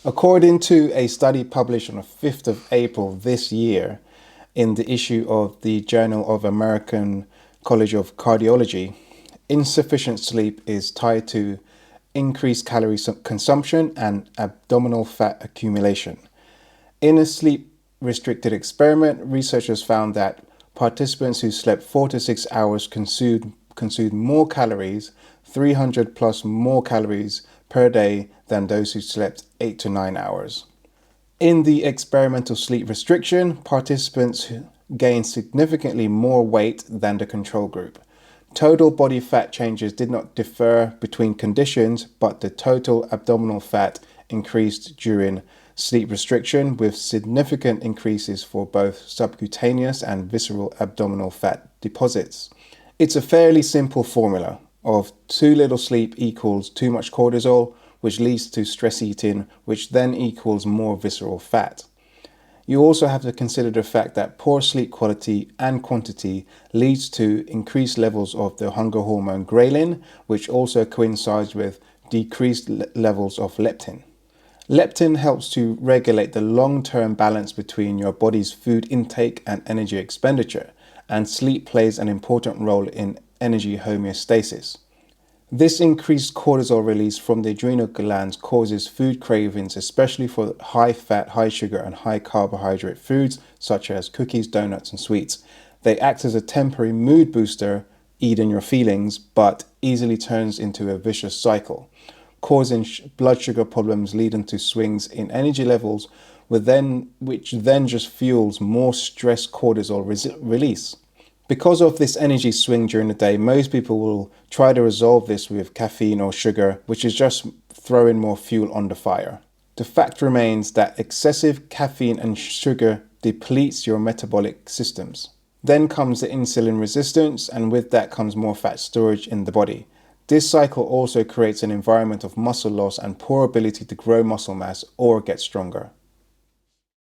According to a study published on the 5th of April this year in the issue of the Journal of American College of Cardiology, insufficient sleep is tied to increased calorie consumption and abdominal fat accumulation. In a sleep restricted experiment, researchers found that participants who slept 4 to 6 hours consumed more calories, 300 plus more calories per day than those who slept 8 to 9 hours. In the experimental sleep restriction, participants gained significantly more weight than the control group. Total body fat changes did not differ between conditions, but the total abdominal fat increased during sleep restriction, with significant increases for both subcutaneous and visceral abdominal fat deposits. It's a fairly simple formula of too little sleep equals too much cortisol, which leads to stress eating, which then equals more visceral fat. You also have to consider the fact that poor sleep quality and quantity leads to increased levels of the hunger hormone ghrelin, which also coincides with decreased levels of leptin. Leptin helps to regulate the long-term balance between your body's food intake and energy expenditure, and sleep plays an important role in energy homeostasis. This increased cortisol release from the adrenal glands causes food cravings, especially for high fat, high sugar, and high carbohydrate foods such as cookies, donuts, and sweets. They act as a temporary mood booster, eating your feelings, but easily turns into a vicious cycle, causing blood sugar problems leading to swings in energy levels, which then just fuels more stress cortisol release. Because of this energy swing during the day, most people will try to resolve this with caffeine or sugar, which is just throwing more fuel on the fire. The fact remains that excessive caffeine and sugar depletes your metabolic systems. Then comes the insulin resistance, and with that comes more fat storage in the body. This cycle also creates an environment of muscle loss and poor ability to grow muscle mass or get stronger.